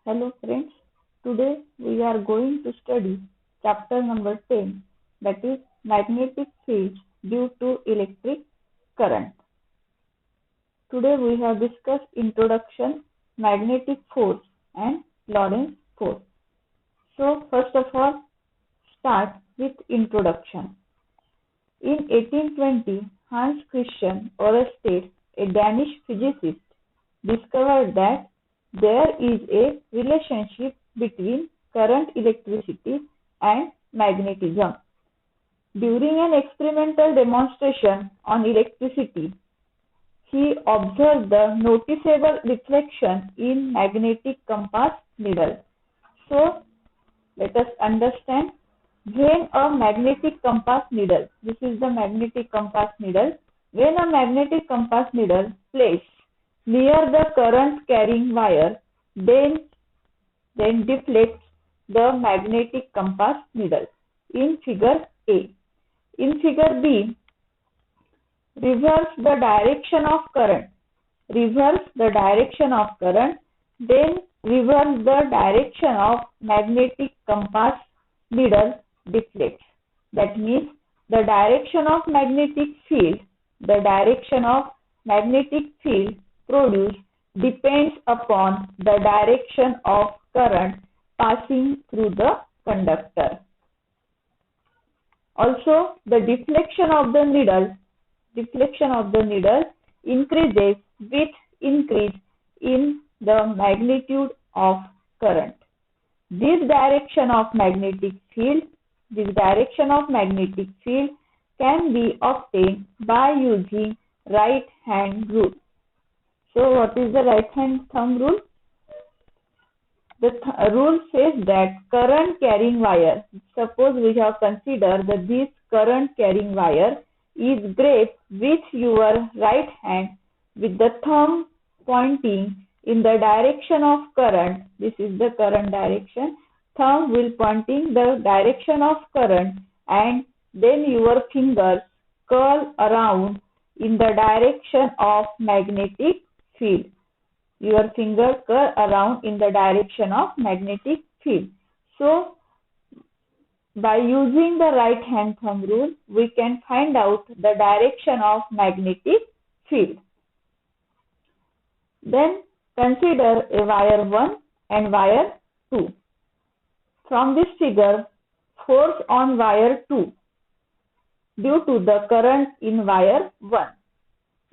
Hello friends, today we are going to study chapter number 10, that is magnetic fields due to electric current. Today we have discussed introduction, magnetic force and Lorentz force. So first of all, start with introduction. In 1820, Hans Christian Ørsted, a Danish physicist, discovered that there is a relationship between current electricity and magnetism. During an experimental demonstration on electricity, he observed the noticeable reflection in magnetic compass needle. So, let us understand when a magnetic compass needle, this is the magnetic compass needle, when a magnetic compass needle placed near the current carrying wire, then deflects the magnetic compass needle in figure A. In figure B, reverse the direction of current, then reverse the direction of magnetic compass needle deflects. That means the direction of magnetic field produced depends upon the direction of current passing through the conductor. Also, the deflection of the needle increases with increase in the magnitude of current. This direction of magnetic field can be obtained by using right hand rule. So what is the right hand thumb rule? The rule says that current carrying wire, suppose we have considered that this current carrying wire is grasped with your right hand with the thumb pointing in the direction of current. This is the current direction. Thumb will pointing the direction of current, and then your fingers curl around in the direction of magnetic field. Your fingers curl around in the direction of magnetic field. So, by using the right hand thumb rule, we can find out the direction of magnetic field. Then consider a wire 1 and wire 2. From this figure, force on wire 2 due to the current in wire 1.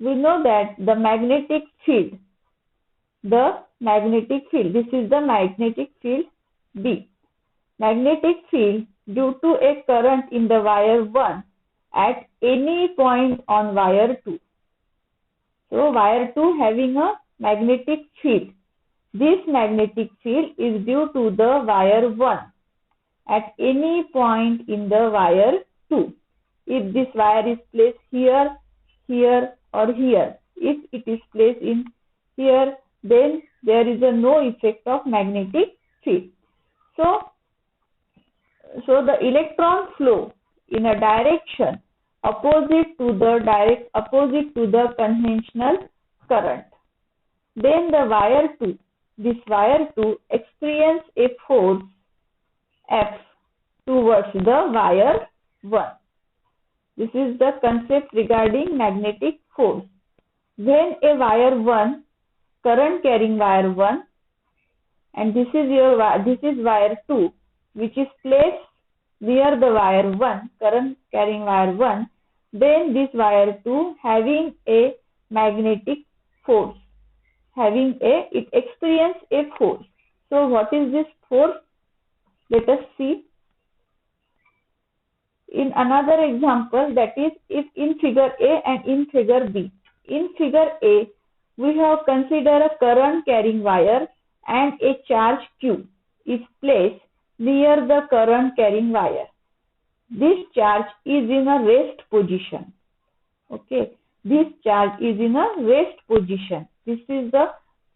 We know that the magnetic field, this is the magnetic field B. Magnetic field due to a current in the wire 1 at any point on wire 2. So, wire 2 having a magnetic field. This magnetic field is due to the wire 1 at any point in the wire 2. If this wire is placed here, here or here, if it is placed in here, then there is no effect of magnetic field. So the electron flow in a direction opposite to the conventional current. Then the wire 2, experience a force F towards the wire 1. This is the concept regarding magnetic force. When a wire 1, current carrying wire 1, and this is wire 2, which is placed near the wire 1, current carrying wire 1, then this wire 2 having a magnetic force, it experiences a force. So what is this force? Let us see in another example, that is if in figure A and in figure B. In figure A, we have considered a current carrying wire and a charge Q is placed near the current carrying wire. This charge is in a rest position. Okay, this charge is in a rest position. This is the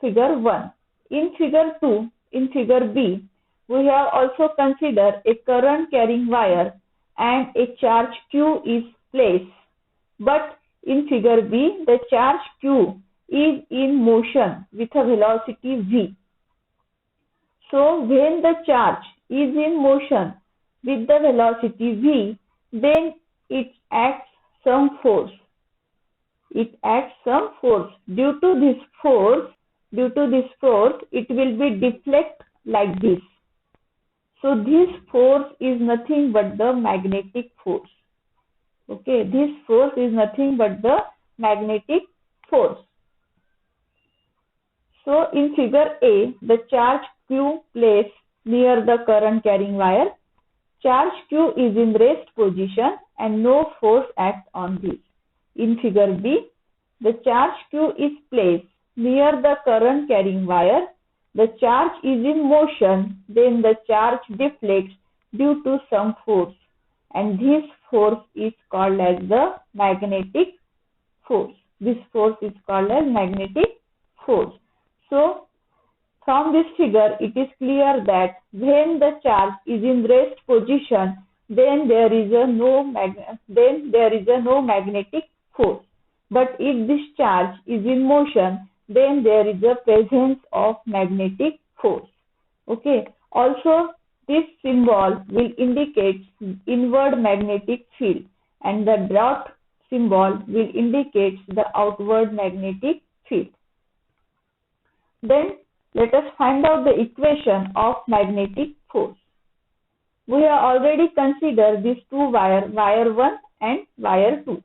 figure 1. In figure 2, in figure B, we have also considered a current carrying wire and a charge Q is placed. But in figure B, the charge Q is in motion with a velocity v. So when the charge is in motion with the velocity v, then it acts some force. It acts some force. Due to this force, it will be deflect like this. So this force is nothing but the magnetic force. Okay, this force is nothing but the magnetic force. So in figure A, the charge Q placed near the current carrying wire. Charge Q is in rest position and no force acts on this. In figure B, the charge Q is placed near the current carrying wire. The charge is in motion, then the charge deflects due to some force, and this force is called as the magnetic force. This force is called as magnetic force. So from this figure, it is clear that when the charge is in rest position, then there is no magnetic force. But if this charge is in motion, then there is a presence of magnetic force. Okay. Also, this symbol will indicate inward magnetic field, and the dot symbol will indicate the outward magnetic field. Then let us find out the equation of magnetic force. We have already considered these two wires, wire 1 and wire 2.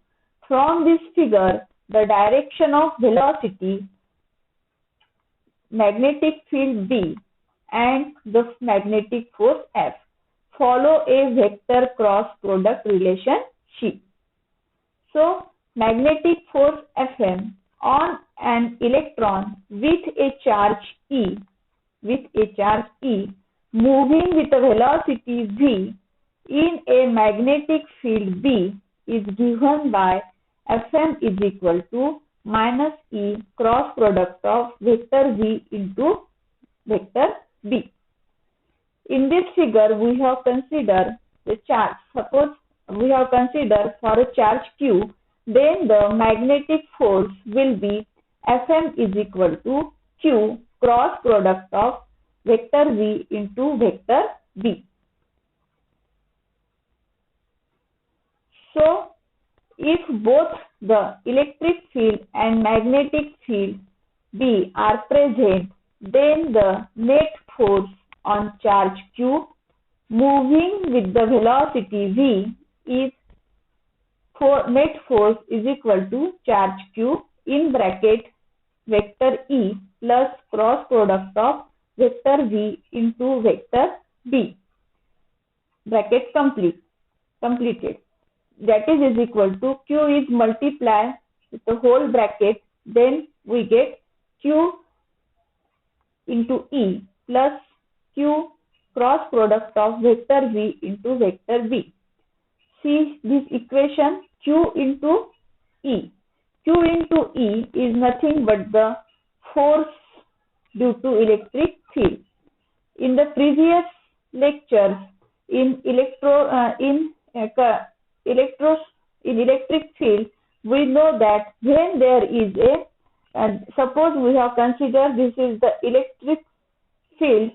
From this figure, the direction of velocity, magnetic field B, and the magnetic force F follow a vector cross product relationship. So, magnetic force Fm on an electron with a charge E, moving with a velocity v in a magnetic field B is given by Fm is equal to minus E cross product of vector v into vector B. In this figure, we have considered the charge. Suppose we have considered for a charge Q, then the magnetic force will be Fm is equal to Q cross product of vector v into vector B. So, if both the electric field and magnetic field B are present, then the net force on charge Q moving with the velocity v is net force is equal to charge Q in bracket vector E plus cross product of vector v into vector B. Bracket completed. That is equal to Q is multiplied with the whole bracket, then we get Q into E plus Q cross product of vector v into vector B. See this equation, Q into E. Q into E is nothing but the force due to electric field. In the previous lectures, in electric field, we know that when there is suppose we have considered this is the electric field,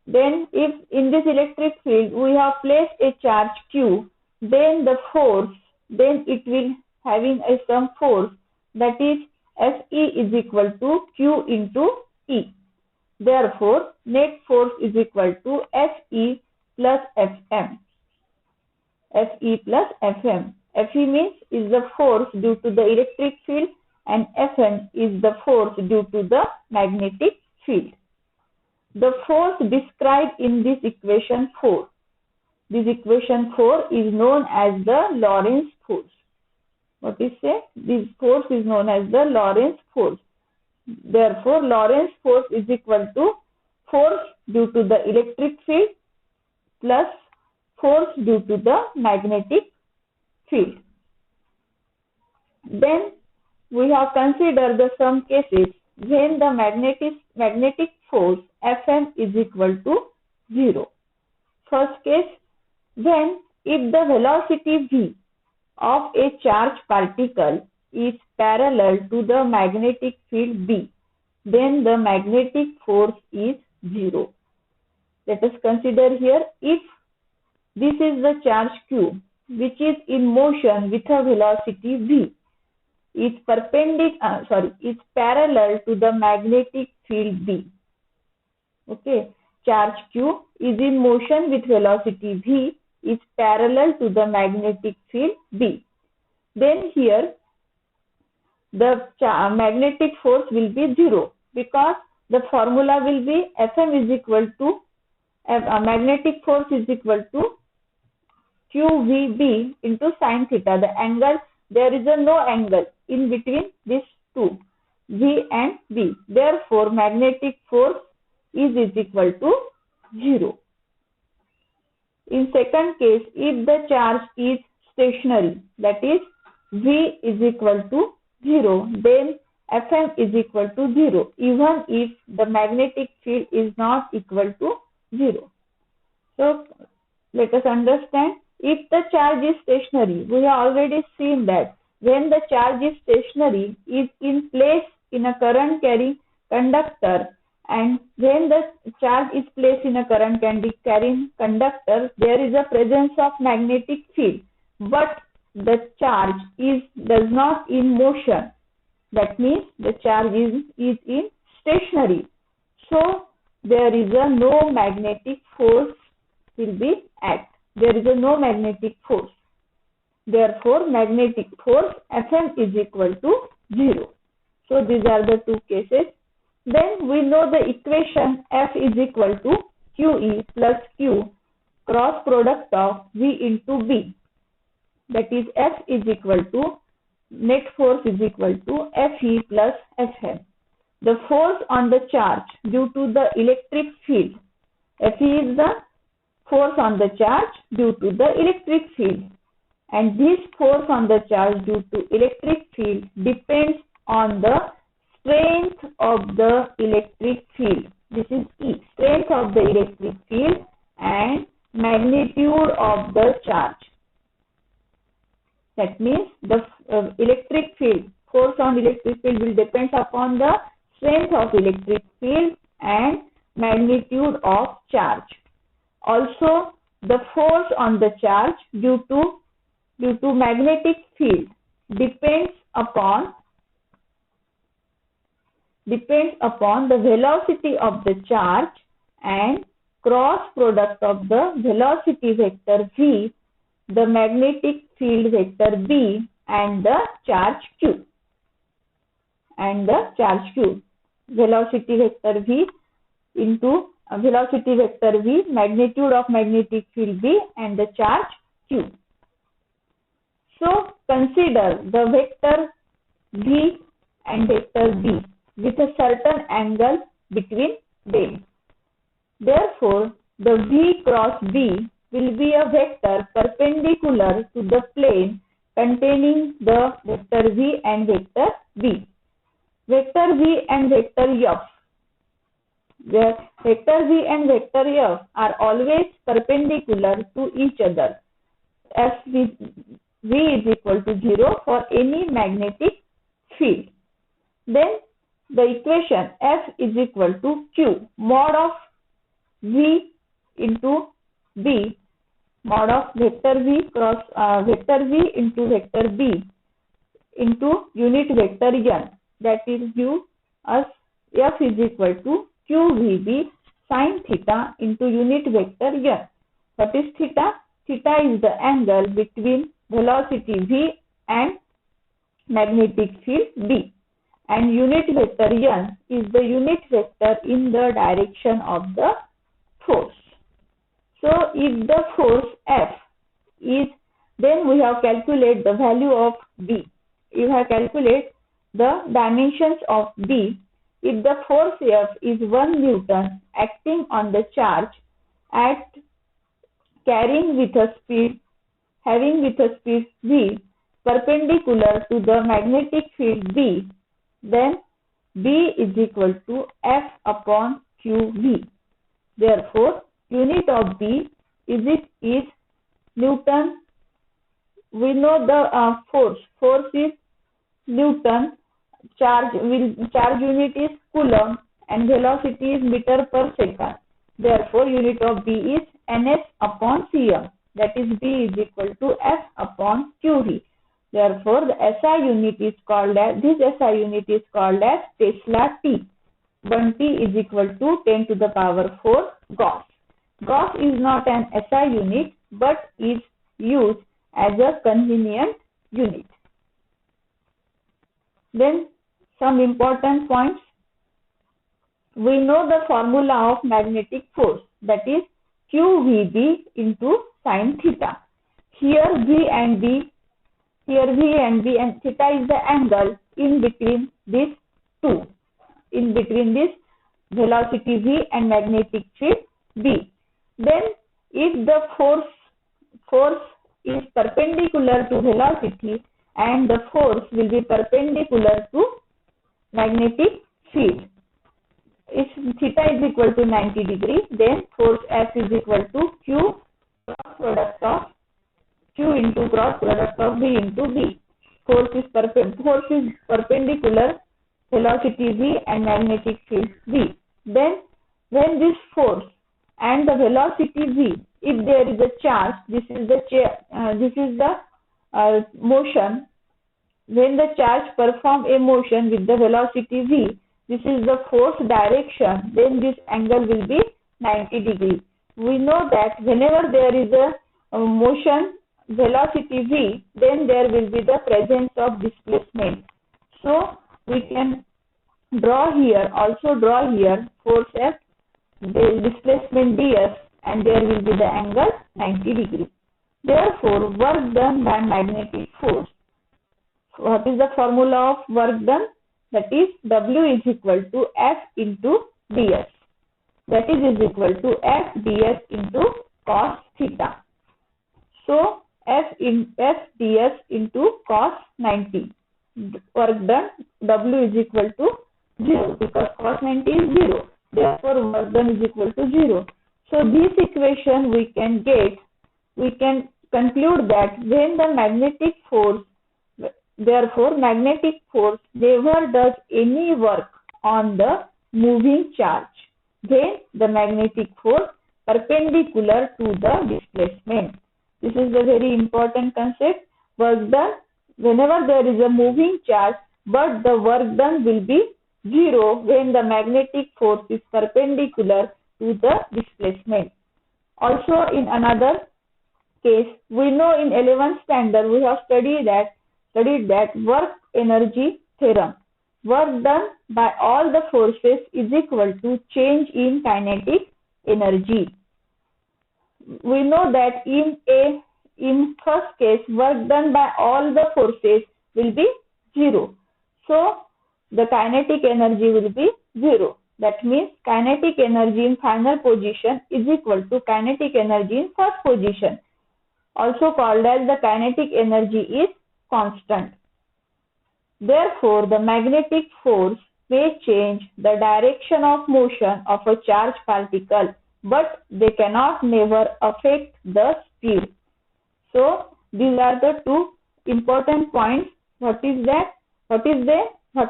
then if in this electric field we have placed a charge Q, then the force, then it will having some force, that is Fe is equal to Q into E. Therefore, net force is equal to Fe plus Fm. Fe plus Fm. Fe means is the force due to the electric field and Fm is the force due to the magnetic field. The force described in this equation 4. This equation 4 is known as the Lorentz force. What is say? This force is known as the Lorentz force. Therefore, Lorentz force is equal to force due to the electric field plus force due to the magnetic field. Then we have considered some cases when the magnetic force Fm is equal to 0. First case, when if the velocity v of a charged particle is parallel to the magnetic field B, then the magnetic force is 0. Let us consider here, if this is the charge Q, which is in motion with a velocity v, is parallel to the magnetic field B. Okay, charge Q is in motion with velocity v, is parallel to the magnetic field B. Then here the magnetic force will be 0, because the formula will be Fm is equal to magnetic force is equal to QVB into sine theta. The angle, there is no angle in between these two, V and B. Therefore, magnetic force is equal to 0. In second case, if the charge is stationary, that is V is equal to 0, then Fm is equal to 0, even if the magnetic field is not equal to 0. So, let us understand, if the charge is stationary, we have already seen that when the charge is stationary, is in place in a current carrying conductor, and when the charge is placed in a current carrying conductor, there is a presence of magnetic field, but the charge does not in motion. That means the charge is in stationary. So there is no magnetic force will be act. There is no magnetic force. Therefore, magnetic force Fm is equal to 0. So these are the two cases. Then we know the equation F is equal to QE plus Q cross product of V into B. That is, F is equal to net force is equal to Fe plus Fm. The force on the charge due to the electric field. Fe is the force on the charge due to the electric field. And this force on the charge due to electric field depends on the strength of the electric field. This is E, strength of the electric field and magnitude of the charge. That means the electric field, force on electric field will depend upon the strength of electric field and magnitude of charge. Also, the force on the charge due to magnetic field depends upon the velocity of the charge and cross product of the velocity vector v, the magnetic field vector B, and the charge Q. Velocity vector v into velocity vector v, magnitude of magnetic field B, and the charge Q. So consider the vector V and vector B with a certain angle between them. Therefore, the V cross B will be a vector perpendicular to the plane containing the vector V and vector B. Vector V and vector F. Where vector V and vector F are always perpendicular to each other. As V is equal to 0 for any magnetic field. Then the equation F is equal to Q mod of V into B, mod of vector V cross vector V into vector B into unit vector N. That is give us F is equal to QVB sin theta into unit vector N. What is theta? Theta is the angle between velocity V and magnetic field B. And unit vector N is the unit vector in the direction of the force. So if the force F is, then we have calculated the value of B. You have calculated the dimensions of B. If the force F is 1 Newton acting on the charge at having with a speed V perpendicular to the magnetic field B, then B is equal to F upon QV. Therefore, unit of B is Newton. We know the force. Force is Newton charge unit is coulomb and velocity is meter per second. Therefore, unit of B is ns upon cm. That is B is equal to F upon QV. Therefore, the SI unit is called as Tesla T. 1 T is equal to 10 to the power 4 Gauss. Gauss is not an SI unit but is used as a convenient unit. Then some important points. We know the formula of magnetic force, that is QVB into sin theta. Here V and B and theta is the angle in between these two, in between this velocity V and magnetic field B. Then if the force is perpendicular to velocity and the force will be perpendicular to magnetic field. If theta is equal to 90 degree, then force F is equal to Q into cross product of V into B. Force is perpendicular velocity V and magnetic field V. Then when this force and the velocity V, if there is a charge, this is the motion. When the charge perform a motion with the velocity V, this is the force direction, then this angle will be 90 degrees. We know that whenever there is a motion velocity V, then there will be the presence of displacement. So we can draw here force F, the displacement ds, and there will be the angle 90 degrees. Therefore, work done by magnetic force. What is the formula of work done? That is W is equal to F into ds. That is equal to F ds into cos theta. So F ds into cos 90. Work done, W is equal to 0 because cos 90 is 0. Therefore, work done is equal to 0. So this equation we can conclude that when the magnetic force, therefore magnetic force never does any work on the moving charge, then the magnetic force perpendicular to the displacement. This is a very important concept. Work done whenever there is a moving charge, but the work done will be 0 when the magnetic force is perpendicular to the displacement. Also, in another case, we know in 11th standard we have studied that work energy theorem. Work done by all the forces is equal to change in kinetic energy. We know that in first case, work done by all the forces will be 0. So the kinetic energy will be 0. That means kinetic energy in final position is equal to kinetic energy in first position, also called as the kinetic energy is constant. Therefore, the magnetic force may change the direction of motion of a charged particle, but they cannot never affect the speed. So these are the two important points. What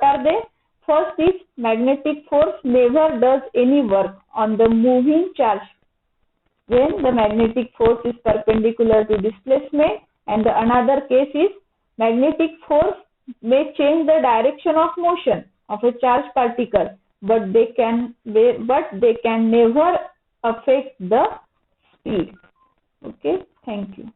are they? First is magnetic force never does any work on the moving charge when the magnetic force is perpendicular to displacement, and the another case is magnetic force may change the direction of motion of a charged particle, but they can never affect the speed. Okay, thank you.